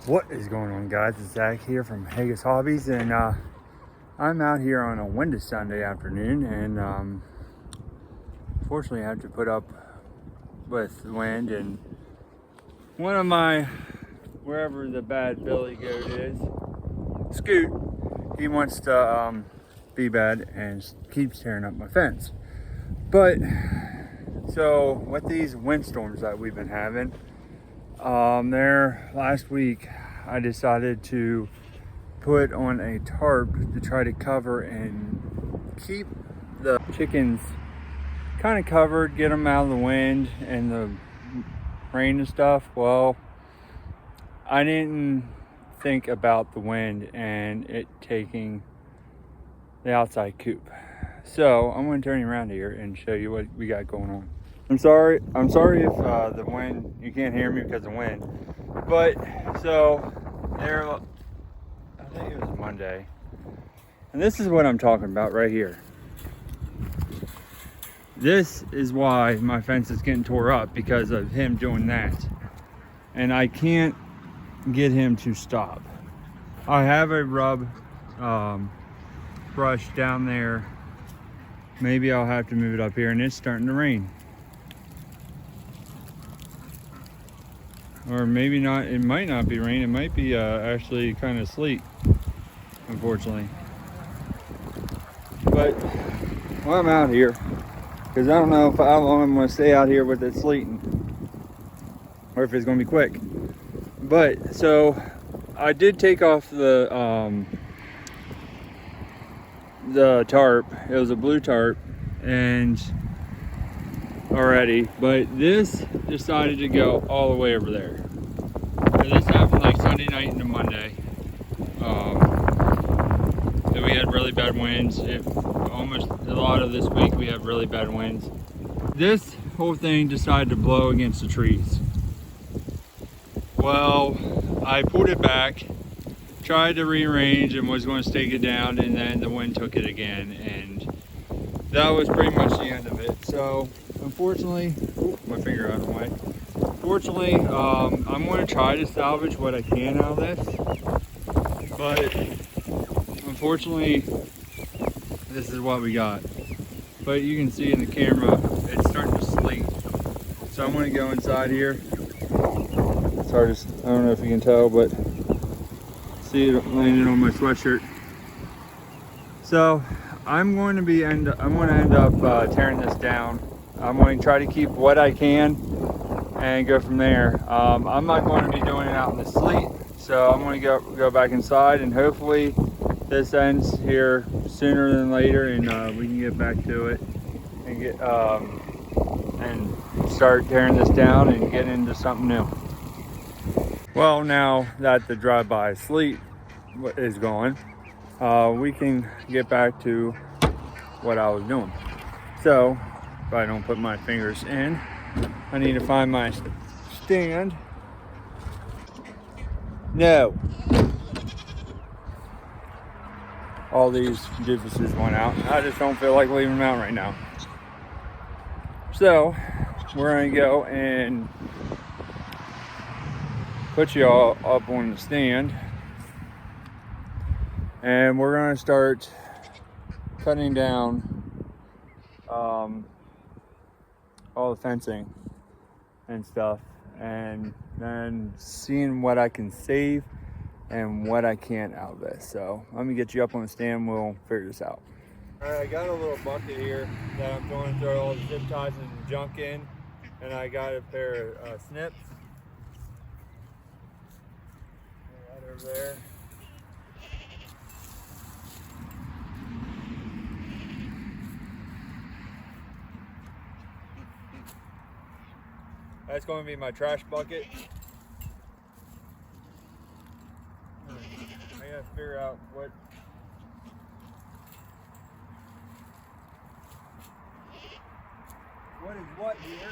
What is going on, guys? It's Zach here from Haggis Hobbies, and I'm out here on a windy Sunday afternoon, and fortunately I have to put up with the wind. And one of my, wherever the bad billy goat is, Scoot, he wants to be bad and keeps tearing up my fence. But so with these windstorms that we've been having, there last week I decided to put on a tarp to try to cover and keep the chickens kind of covered, get them out of the wind and the rain and stuff. Well, I didn't think about the wind and it taking the outside coop. So I'm going to turn you around here and show you what we got going on. I'm sorry if the wind, you can't hear me because of the wind. But so there, I think it was Monday. And this is what I'm talking about right here. This is why my fence is getting tore up, because of him doing that. And I can't get him to stop. I have a rub brush down there. Maybe I'll have to move it up here, and it's starting to rain. Or maybe not, it might not be rain, it might be actually kind of sleet, unfortunately. But well, I'm out here, because I don't know how long I'm going to stay out here with it sleeting, or if it's going to be quick. But so I did take off the tarp. It was a blue tarp, and already, but this decided to go all the way over there. So this happened like Sunday night into Monday. And we had really bad winds. Almost a lot of this week we have really bad winds. This whole thing decided to blow against the trees. Well, I pulled it back, tried to rearrange and was going to stake it down, and then the wind took it again, and that was pretty much the end of it. So unfortunately, my finger out of the way. Fortunately, I'm going to try to salvage what I can out of this, but unfortunately, this is what we got. But you can see in the camera, it's starting to sleet. So I'm going to go inside here. It's hard to, I don't know if you can tell, but see it landing on my sweatshirt. So I'm going to end up tearing this down. I'm going to try to keep what I can and go from there. I'm not going to be doing it out in the sleet, so I'm going to go back inside, and hopefully this ends here sooner than later, and we can get back to it and get and start tearing this down and get into something new. Well, now that the drive-by sleet is gone, we can get back to what I was doing. So if I don't put my fingers in, I need to find my stand. No. All these doofuses went out. I just don't feel like leaving them out right now. So we're gonna go and put you all up on the stand, and we're gonna start cutting down all the fencing and stuff, and then seeing what I can save and what I can't out of this. So let me get you up on the stand, we'll figure this out. All right, I got a little bucket here that I'm going to throw all the zip ties and junk in, and I got a pair of snips right over there. That's going to be my trash bucket. I gotta figure out what is what here.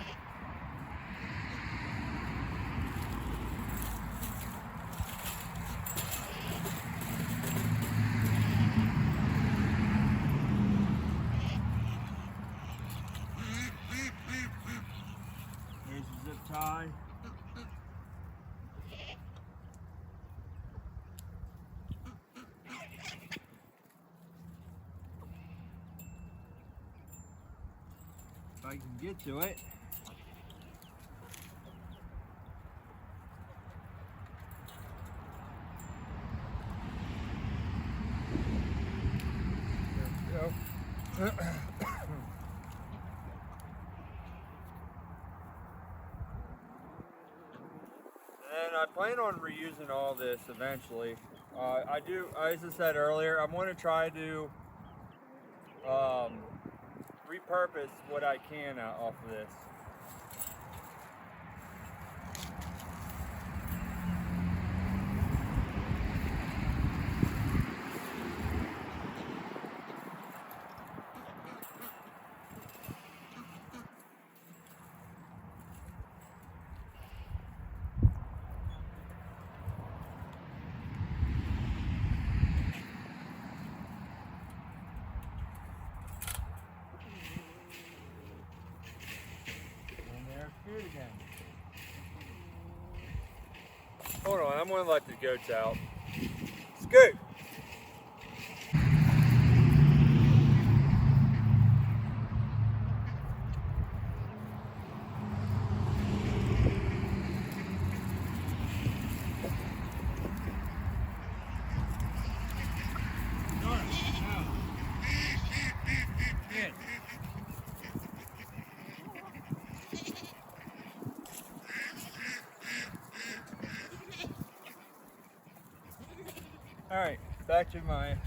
Here's the zip tie. I can get to it. There we go. And I plan on reusing all this eventually. I do, as I said earlier, I'm going to try to repurpose what I can off of this. Scoot again. Hold on, I'm going to let the goats out. Scoot! All right, back to my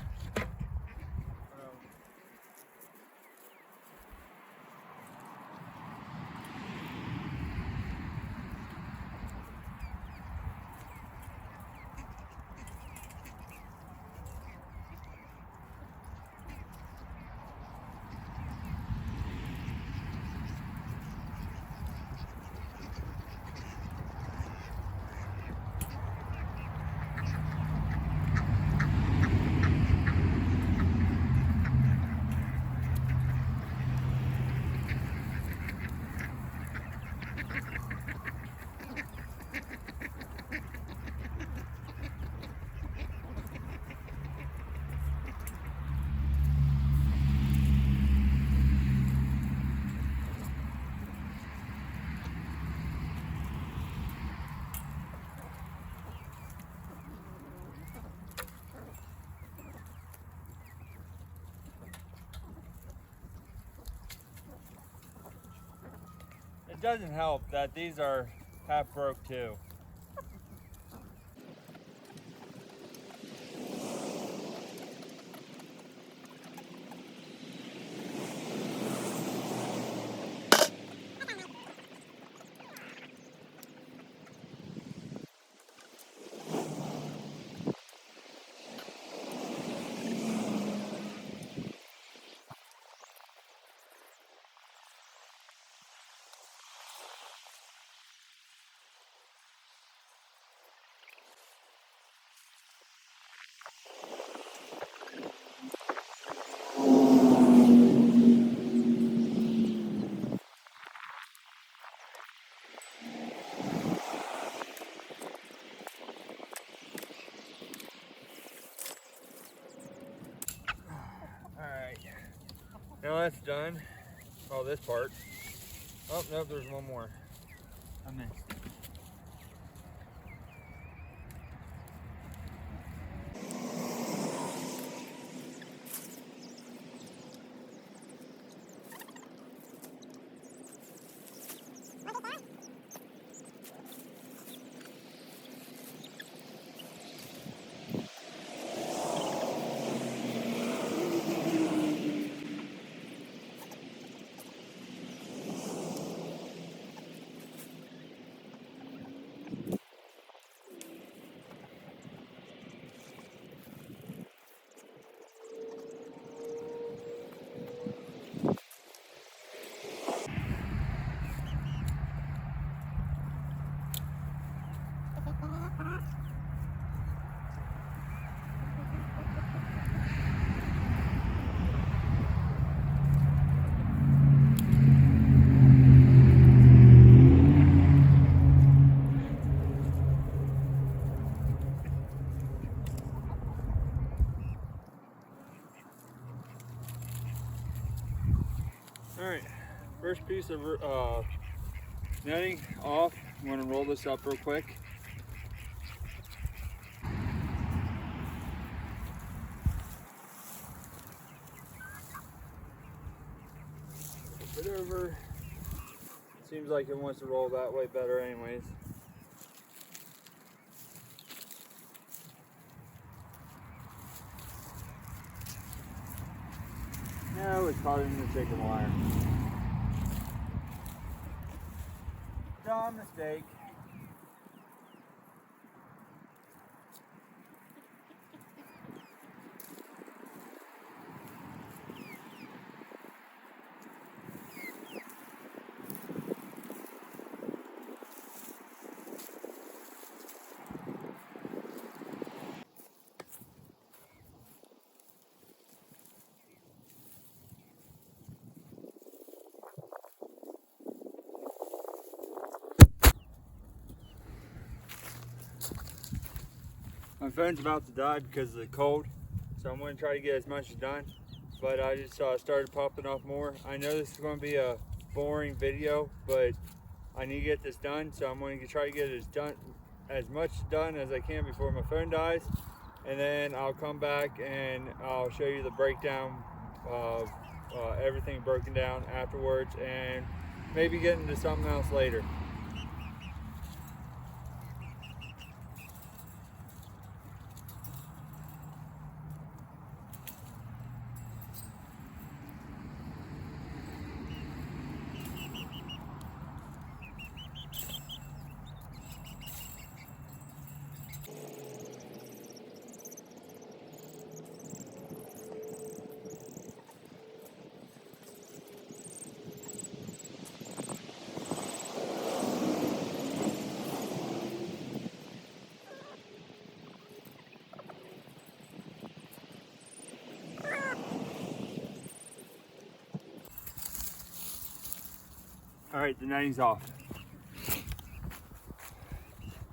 It doesn't help that these are half broke too. Alright, now that's done. Oh, this part. Oh, no, there's one more. I missed it. Alright, First piece of netting off. I'm going to roll this up real quick. Flip it over. Seems like it wants to roll that way better anyways. No, it's caught in the chicken wire. Dumb mistake. My phone's about to die because of the cold, so I'm going to try to get as much done, but I just started popping off more. I know this is going to be a boring video, but I need to get this done, so I'm going to try to get it as much done as I can before my phone dies, and then I'll come back and I'll show you the breakdown of everything broken down afterwards, and maybe get into something else later. All right, the netting's off.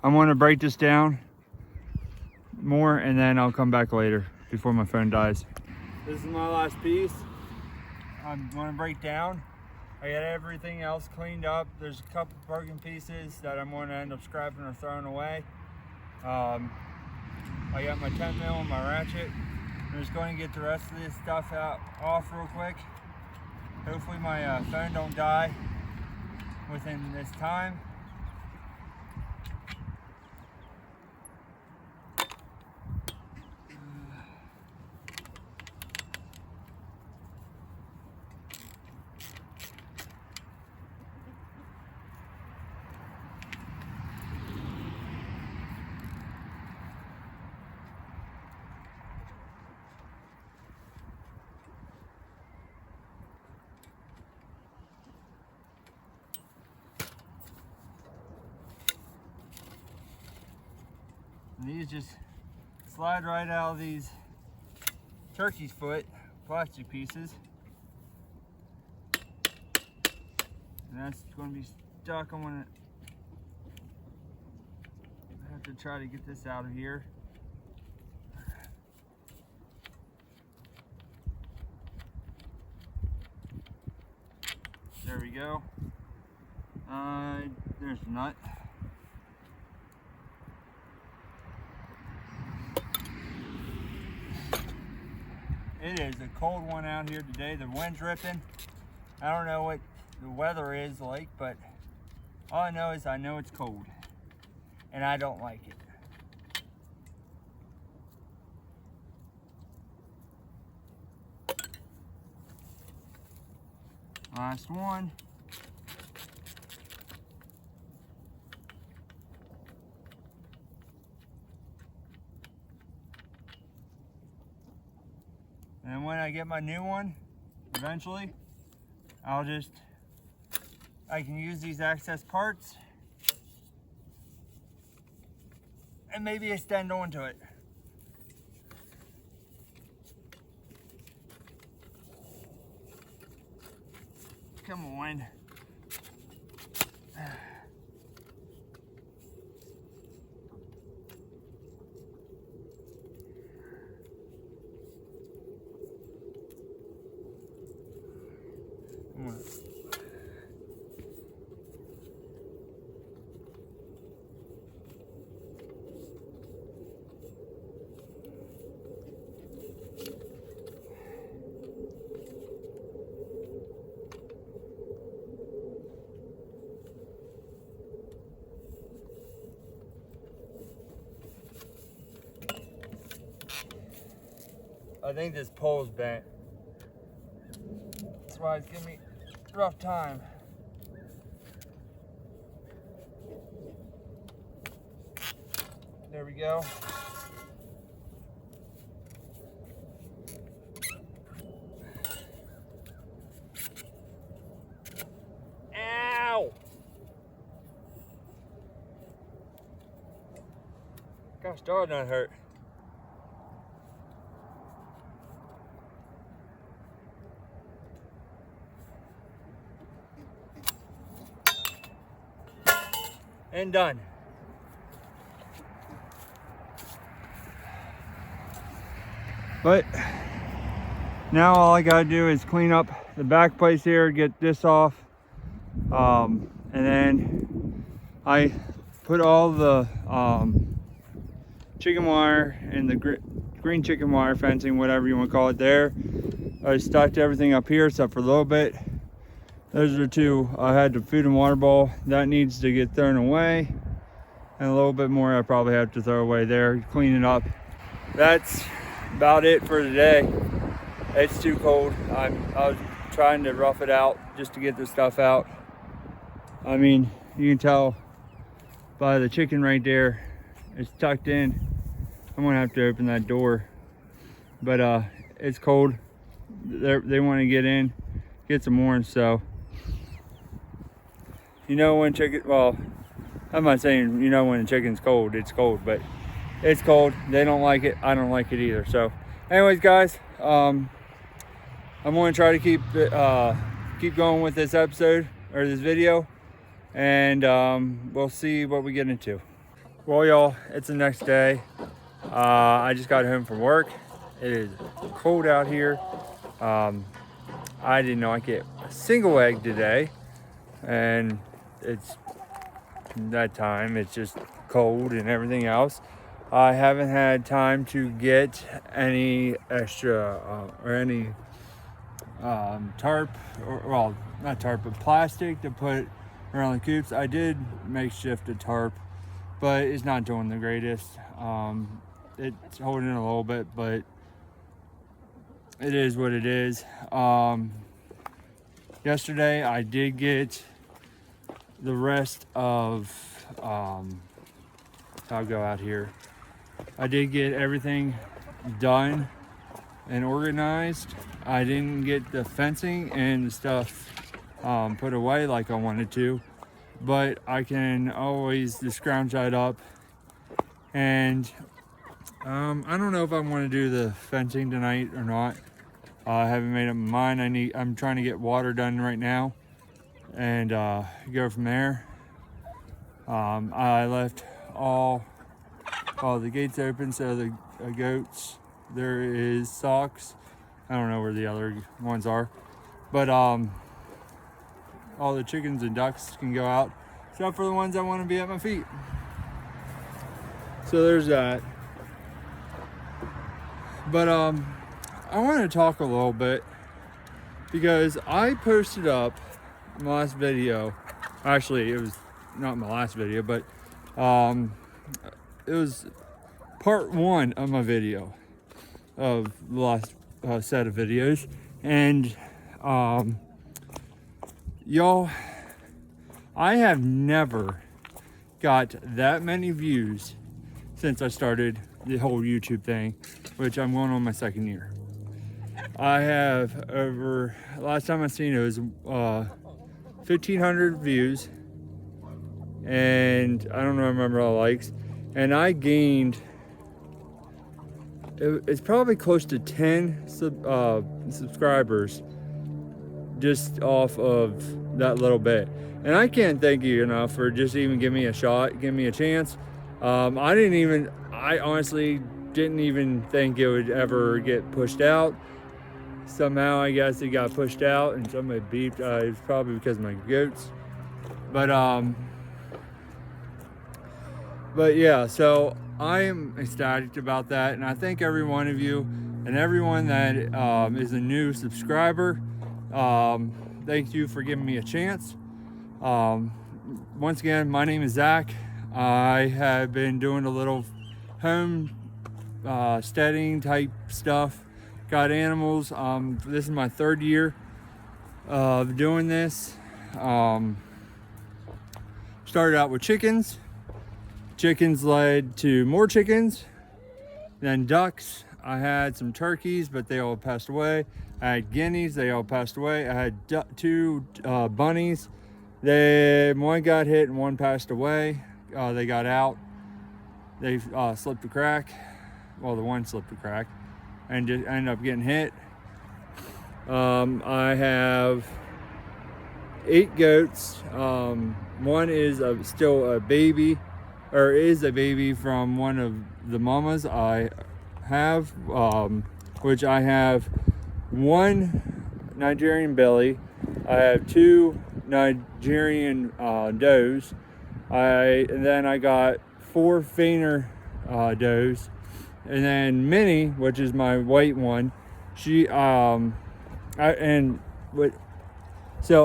I'm gonna break this down more and then I'll come back later before my phone dies. This is my last piece. I'm gonna break down. I got everything else cleaned up. There's a couple broken pieces that I'm gonna end up scrapping or throwing away. I got my 10 mil and my ratchet. I'm just going to get the rest of this stuff off real quick. Hopefully my phone don't die within this time. And these just slide right out of these turkey's foot plastic pieces. And that's going to be stuck. I'm going to have to try to get this out of here. There we go. There's the nut. It is a cold one out here today. The wind's ripping. I don't know what the weather is like, but all I know is I know it's cold. And I don't like it. Last one. And when I get my new one, eventually, I can use these access parts and maybe extend onto it. Come on. I think this pole's bent. That's why it's giving me a rough time. There we go. Ow! Gosh darn, that hurt. And done. But now all I gotta do is clean up the back place here, get this off, and then I put all the chicken wire and the green chicken wire fencing, whatever you want to call it, there. I stuck everything up here except for a little bit. Those are two. I had the food and water bowl that needs to get thrown away, and a little bit more I probably have to throw away there, clean it up. That's about it for today. It's too cold. I was trying to rough it out just to get the stuff out. I mean, you can tell by the chicken right there, it's tucked in. I'm gonna have to open that door, but it's cold. They want to get in, get some more. So you know when chicken, well, I'm not saying you know when the chicken's cold, it's cold, but it's cold. They don't like it, I don't like it either. So anyways, guys, I'm going to try to keep going with this episode or this video, and we'll see what we get into. Well, y'all, it's the next day. I just got home from work. It is cold out here. I didn't know I get a single egg today, and it's that time. It's just cold and everything else. I haven't had time to get any extra or any tarp, or, well, not tarp, but plastic to put around the coops. I did makeshift a tarp, but it's not doing the greatest. It's holding a little bit, but it is what it is. Yesterday I did get the rest of, I'll go out here. I did get everything done and organized. I didn't get the fencing and the stuff put away like I wanted to, but I can always just scrounge that up. And I don't know if I want to do the fencing tonight or not. I haven't made up my mind. I'm trying to get water done right now and go from there. I left all the gates open, so the goats, there is socks. I don't know where the other ones are, but all the chickens and ducks can go out, except for the ones that want to be at my feet. So there's that. But I want to talk a little bit because I posted up my last video. Actually, it was not my last video, but it was part one of my video of the last set of videos. And y'all, I have never got that many views since I started the whole YouTube thing, which I'm going on my second year. I have over, last time I seen it was 1,500 views, and I don't remember all the likes, and I gained, it's probably close to 10 subscribers just off of that little bit. And I can't thank you enough for just even giving me a shot, giving me a chance. I honestly didn't even think it would ever get pushed out. Somehow I guess it got pushed out, and somebody beeped. It's probably because of my goats. But yeah, so I am ecstatic about that, and I thank every one of you and everyone that is a new subscriber. Thank you for giving me a chance. Once again, my name is Zach. I have been doing a little home steading type stuff got animals. This is my 3rd year of doing this. Started out with chickens. Chickens led to more chickens, then ducks. I had some turkeys, but they all passed away. I had guineas, they all passed away. I had 2 bunnies. One got hit and one passed away. They got out. They slipped a crack. Well, the one slipped a crack and just ended up getting hit. I have 8 goats. One is still a baby, or is a baby from one of the mamas I have, which I have 1 Nigerian billy. I have 2 Nigerian does. And then I got 4 fainer does, and then Minnie, which is my white one. She so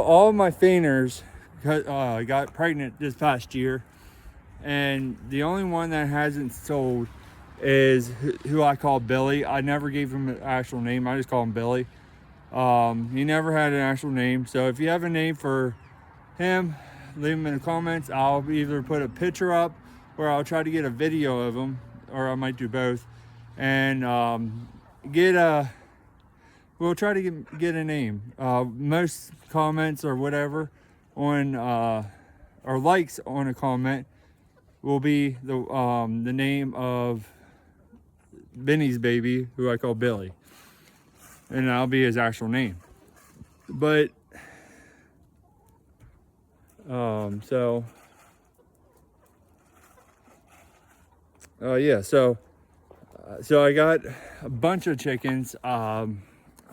all my fainers got pregnant this past year, and the only one that hasn't sold is who I call Billy. I never gave him an actual name. I just call him Billy. He never had an actual name. So if you have a name for him, leave them in the comments. I'll either put a picture up or I'll try to get a video of him, or I might do both, and we'll try to get a name. Most comments or whatever on or likes on a comment will be the name of Benny's baby, who I call Billy, and that'll be his actual name. But so I got a bunch of chickens. I'm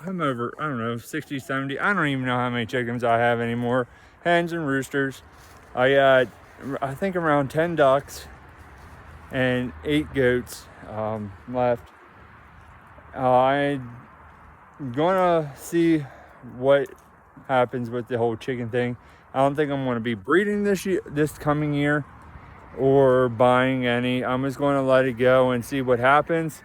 over, I don't know, 60, 70. I don't even know how many chickens I have anymore. Hens and roosters. I got, I think, around 10 ducks and 8 goats left. I'm gonna see what happens with the whole chicken thing. I don't think I'm going to be breeding this coming year, or buying any. I'm just going to let it go and see what happens.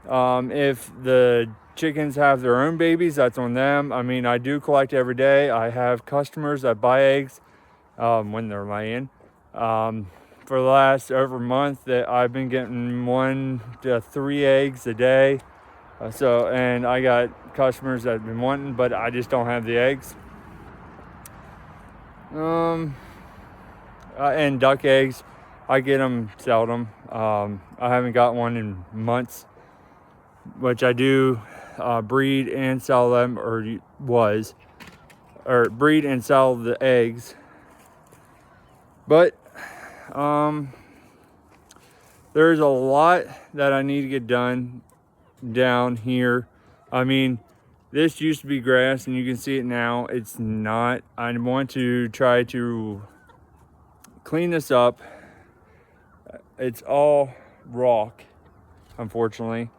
If the chickens have their own babies, that's on them. I mean, I do collect every day. I have customers that buy eggs when they're laying. For the last over a month, that I've been getting 1 to 3 eggs a day. And I got customers that have been wanting, but I just don't have the eggs. And duck eggs, I get them seldom. I haven't got one in months, which I do breed and sell them, or breed and sell the eggs. But there's a lot that I need to get done down here. I mean, this used to be grass, and you can see it now. It's not. I want to try to clean this up. It's all rock, unfortunately.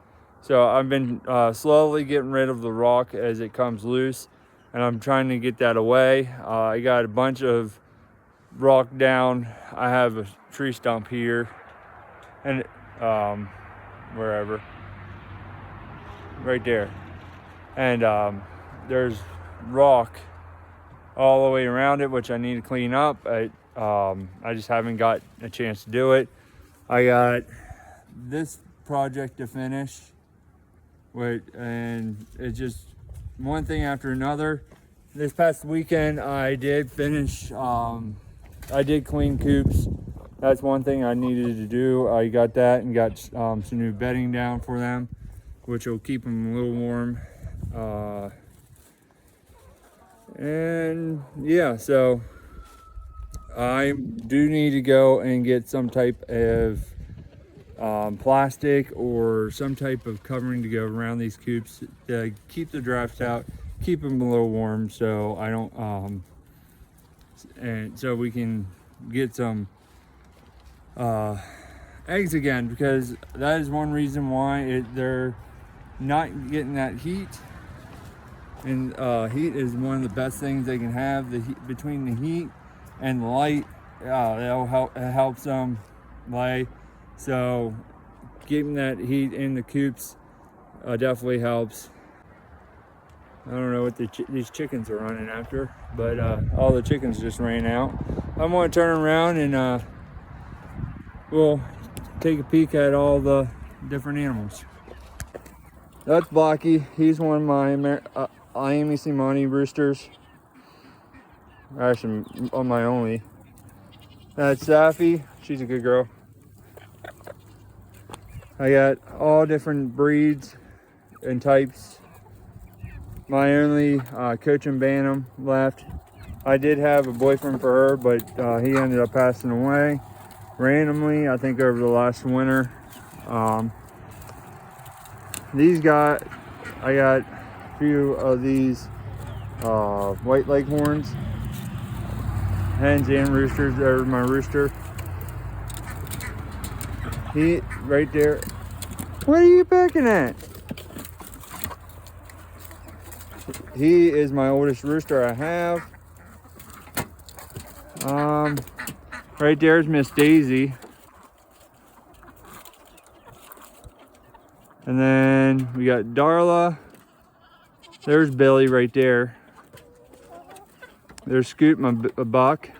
So I've been slowly getting rid of the rock as it comes loose, and I'm trying to get that away. I got a bunch of rock down. I have a tree stump here, and wherever, right there. And there's rock all the way around it, which I need to clean up. I just haven't got a chance to do it. I got this project to finish, and it's just one thing after another. This past weekend, I did finish. I did clean coops. That's one thing I needed to do. I got that and got some new bedding down for them, which will keep them a little warm. And yeah, so I do need to go and get some type of plastic or some type of covering to go around these coops to keep the drafts out, keep them a little warm, so I don't and so we can get some eggs again, because that is one reason why they're not getting that heat. And heat is one of the best things they can have. The heat, between the heat and the light, it helps them lay. So keeping that heat in the coops definitely helps. I don't know what these chickens are running after, but all the chickens just ran out. I'm gonna turn around and we'll take a peek at all the different animals. That's Blocky. He's one of my Miami Simani roosters. Actually, on my only. That's Safi. She's a good girl. I got all different breeds and types. My only Cochin Bantam left. I did have a boyfriend for her, but he ended up passing away randomly, I think over the last winter. I got a few of these white leghorns, hens and roosters. There's my rooster. He right there. What are you pecking at? He is my oldest rooster I have. Right there's Miss Daisy. And then we got Darla. There's Billy right there. There's Scoot, my buck.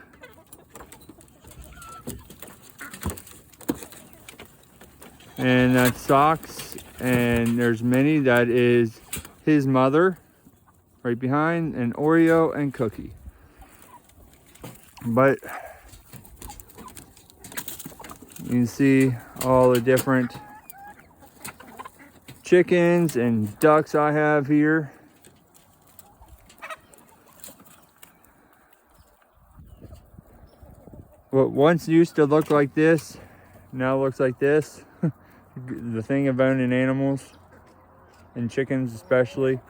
And that's Socks. And there's Minnie, that is his mother right behind, and Oreo and Cookie. But you can see all the different chickens and ducks I have here. What once used to look like this now looks like this. The thing of owning animals, and chickens especially.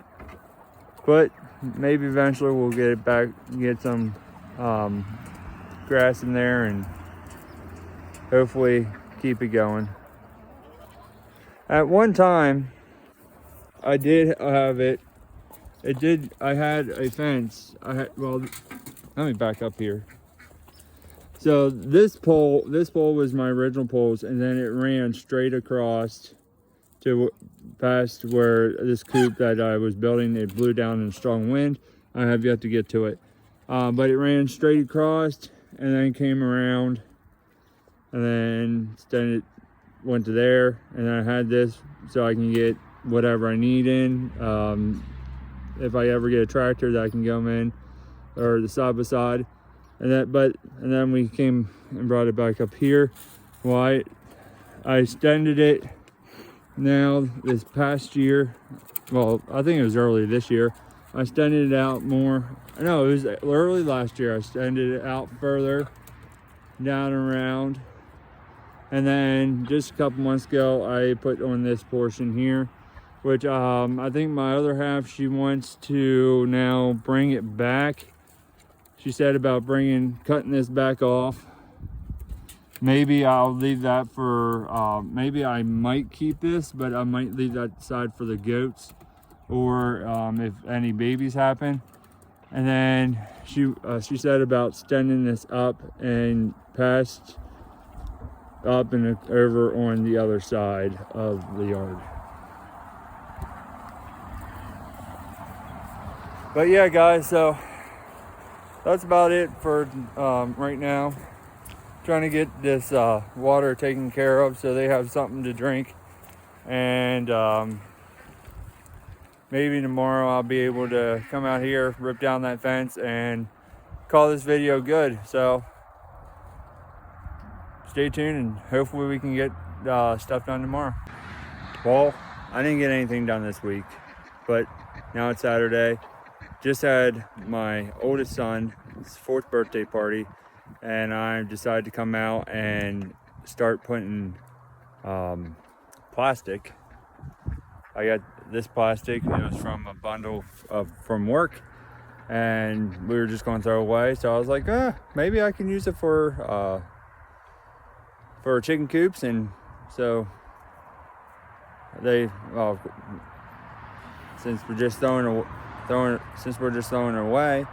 But maybe eventually we'll get it back, get some grass in there, and hopefully keep it going. At one time, I did have it. I had a fence. Well, let me back up here. So this pole was my original poles, and then it ran straight across to past where this coop that I was building, it blew down in a strong wind. I have yet to get to it. But it ran straight across and then came around, and then it went to there, and I had this so I can get whatever I need in. If I ever get a tractor that I can go in, or the side by side. And then we came and brought it back up here. Well, I extended it now this past year. Well, I think it was early this year. I extended it out more. No, it was early last year. I extended it out further, down around. And then just a couple months ago, I put on this portion here, which I think my other half, she wants to now bring it back. She said about cutting this back off. Maybe I'll leave that for, maybe I might keep this, but I might leave that side for the goats, or if any babies happen. And then she said about extending this up and past up and over on the other side of the yard. But yeah, guys, so that's about it for right now. Trying to get this water taken care of so they have something to drink. And maybe tomorrow I'll be able to come out here, rip down that fence, and call this video good. So stay tuned, and hopefully we can get stuff done tomorrow. Well, I didn't get anything done this week, but now it's Saturday. Just had my oldest son's 4th birthday party, and I decided to come out and start putting plastic. I got this plastic, and it was from a bundle from work, and we were just going to throw away. So I was like, maybe I can use it for chicken coops. And so since we're just throwing it away,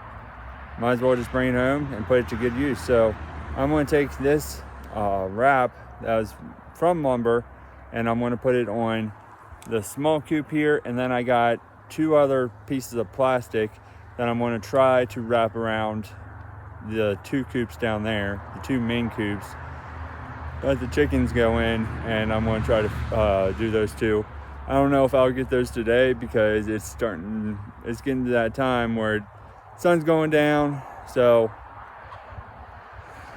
might as well just bring it home and put it to good use. So I'm going to take this wrap that was from lumber, and I'm going to put it on the small coop here, and then I got 2 other pieces of plastic that I'm going to try to wrap around the 2 coops down there, the 2 main coops that the chickens go in, and I'm going to try to do those 2. I don't know if I'll get those today because it's getting to that time where the sun's going down, so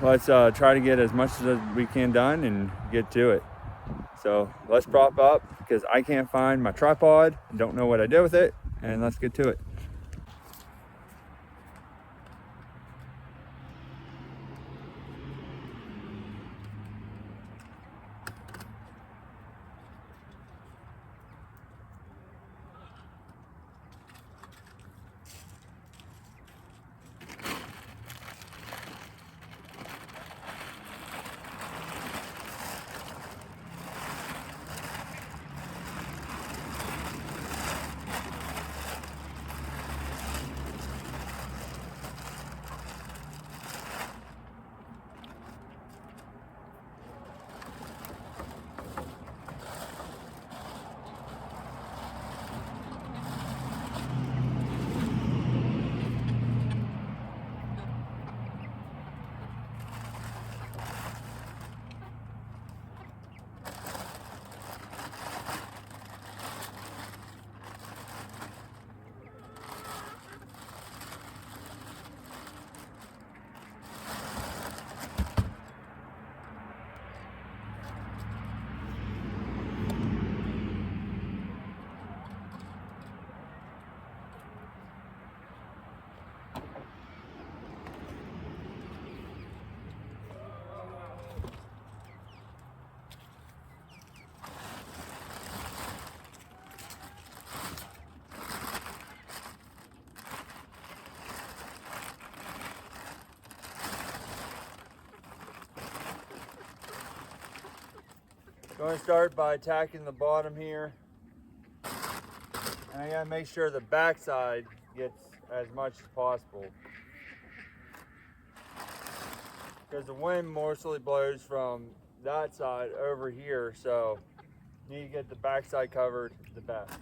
let's try to get as much as we can done and get to it. So let's prop up because I can't find my tripod, don't know what I did with it, and let's get to it. Going to start by attacking the bottom here, and I gotta make sure the backside gets as much as possible because the wind mostly blows from that side over here, so you need to get the backside covered the best.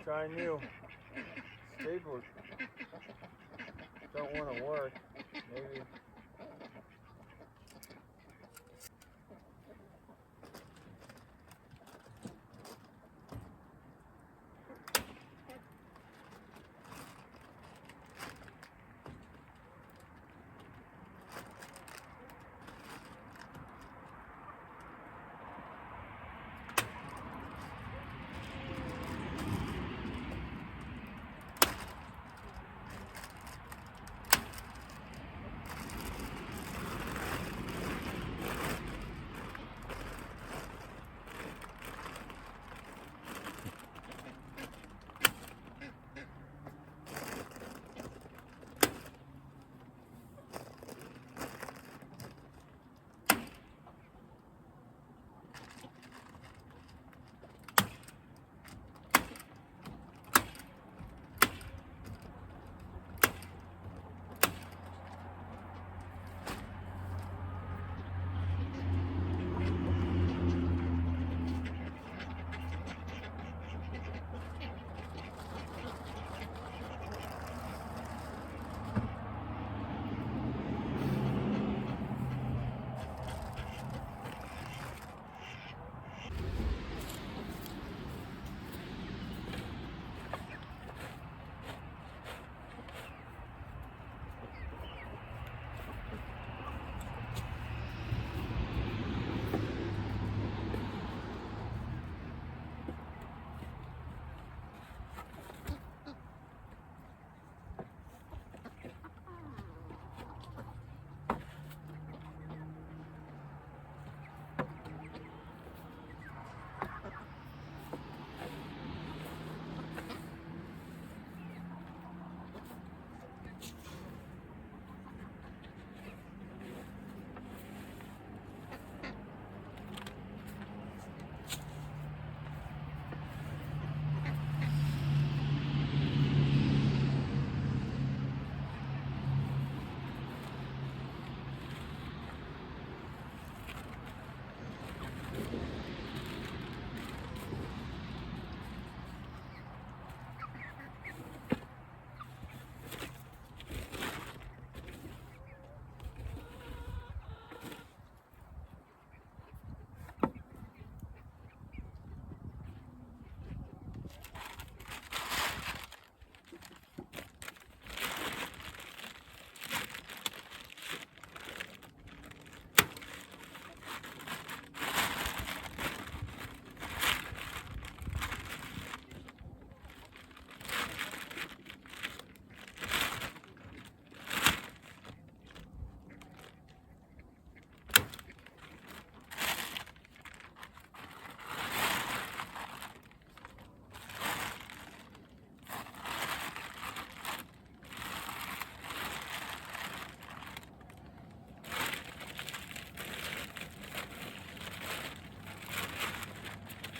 try new. Staples don't want to work. Maybe.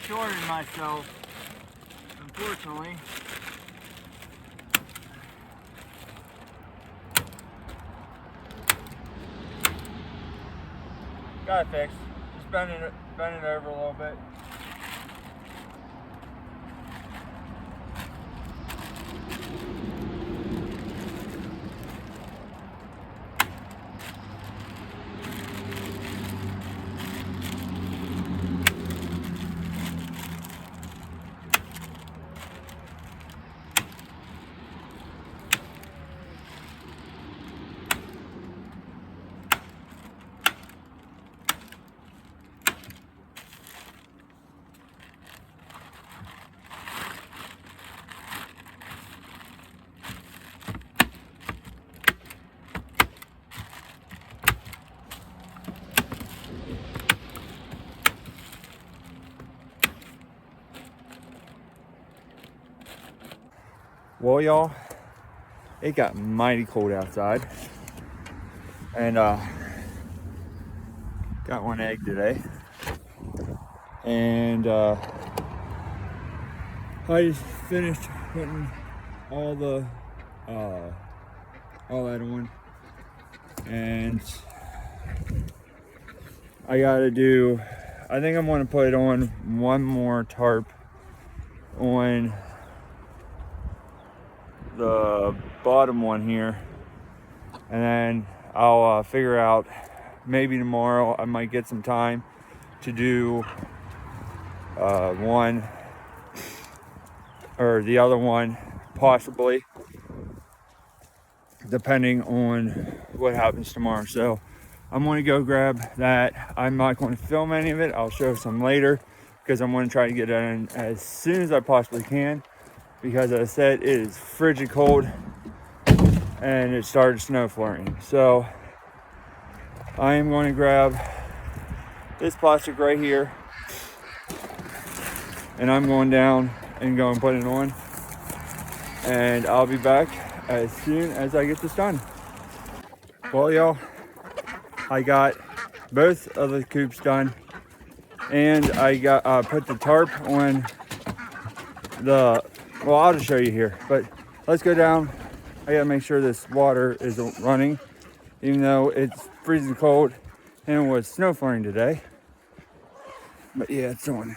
Shorted myself, unfortunately. Got it fixed. Just bending it over a little bit. Well, y'all, it got mighty cold outside, and got one egg today, and I just finished putting all that on, and I think I'm gonna put on one more tarp on the bottom one here, and then I'll figure out, maybe tomorrow I might get some time to do one or the other one, possibly, depending on what happens tomorrow. So I'm going to go grab that. I'm not going to film any of it. I'll show some later, because I'm going to try to get it in as soon as I possibly can, because as I said, it is frigid cold and it started snow flurrying. So I am going to grab this plastic right here, and I'm going down and go and put it on, and I'll be back as soon as I get this done. Well, y'all, I got both of the coops done, and I got put the tarp on the, well, I'll just show you here, but let's go down. I gotta make sure this water is running, even though it's freezing cold and it was snow flurrying today. But yeah, it's on.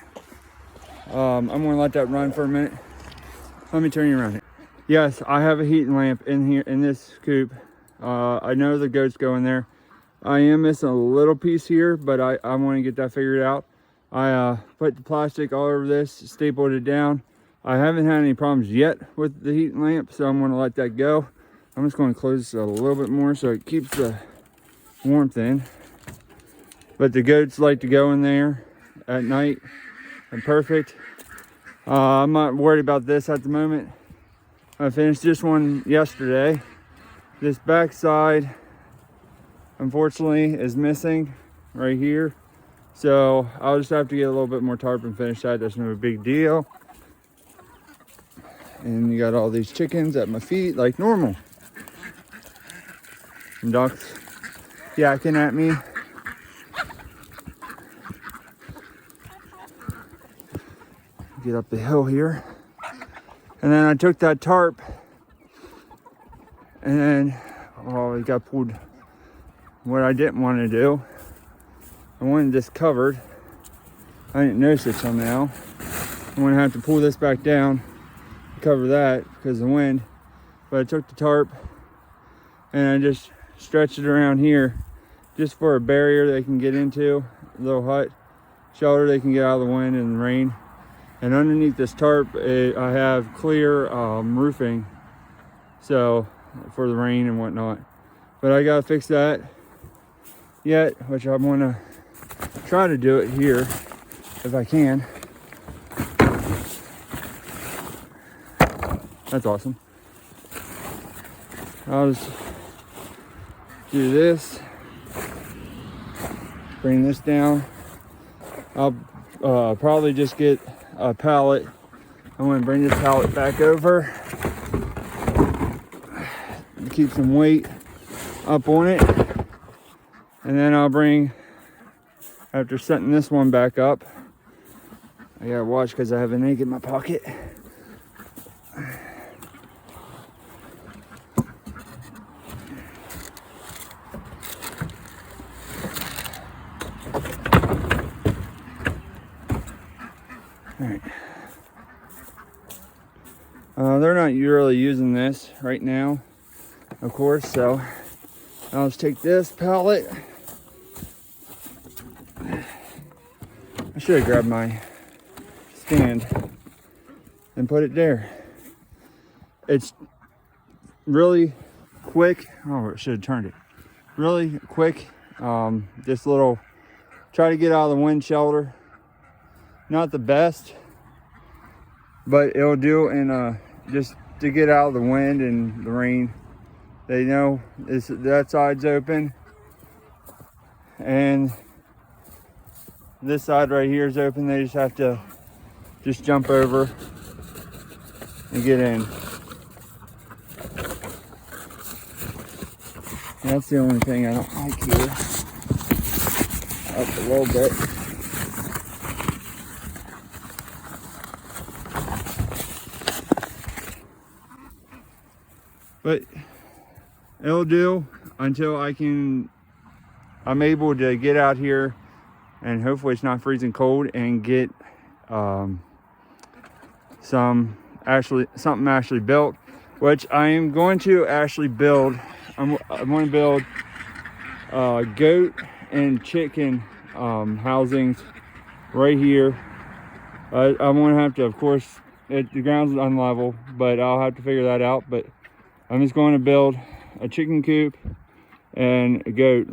I'm gonna let that run for a minute. Let me turn you around here. Yes, I have a heating lamp in here in this coop. I know the goats go in there. I am missing a little piece here, but I want to get that figured out. I put the plastic all over this, stapled it down. I haven't had any problems yet with the heating lamp, so I'm going to let that go. I'm just going to close this a little bit more so it keeps the warmth in. But the goats like to go in there at night, and perfect. I'm not worried about this at the moment. I finished this one yesterday. This back side, unfortunately, is missing right here. So I'll just have to get a little bit more tarp and finish that. That's no big deal. And you got all these chickens at my feet like normal. Some ducks yakking at me. Get up the hill here. And then I took that tarp, and then, oh, it got pulled. What I didn't want to do, I wanted this covered. I didn't notice it till now. I'm gonna have to pull this back down, cover that because of the wind. But I took the tarp and I just stretched it around here just for a barrier they can get into, a little hut, shelter they can get out of the wind and the rain. And underneath this tarp, I have clear roofing, so for the rain and whatnot. But I gotta fix that yet, which I'm gonna try to do it here if I can. That's awesome. I'll just do this, bring this down. I'll probably just get a pallet. I'm going to bring this pallet back over to keep some weight up on it, and then I'll bring, after setting this one back up, I gotta watch because I have an egg in my pocket. Alright. They're not really using this right now, of course, so I'll just take this pallet. I should have grabbed my stand and put it there. It's really quick. Oh, I should have turned it. Really quick. This little, try to get out of the wind shelter. Not the best, but it'll do in just to get out of the wind and the rain. They know that side's open, and this side right here is open. They just have to just jump over and get in. And that's the only thing I don't like here. Up a little bit. But it'll do until I'm able to get out here, and hopefully it's not freezing cold, and get something actually built. which I am going to actually build. I'm going to build goat and chicken housings right here. I'm going to have to, of course, the ground's unlevel, but I'll have to figure that out. But I'm just going to build a chicken coop and a goat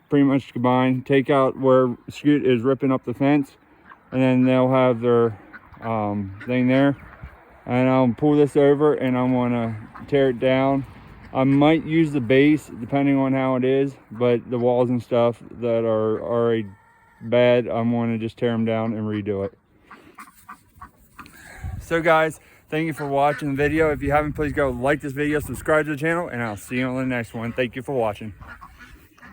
pretty much combined. Take out where Scoot is ripping up the fence, and then they'll have their thing there. And I'll pull this over and I'm gonna tear it down. I might use the base depending on how it is, but the walls and stuff that are already bad, I'm gonna just tear them down and redo it. So guys, thank you for watching the video. If you haven't, please go like this video, subscribe to the channel, and I'll see you on the next one. Thank you for watching.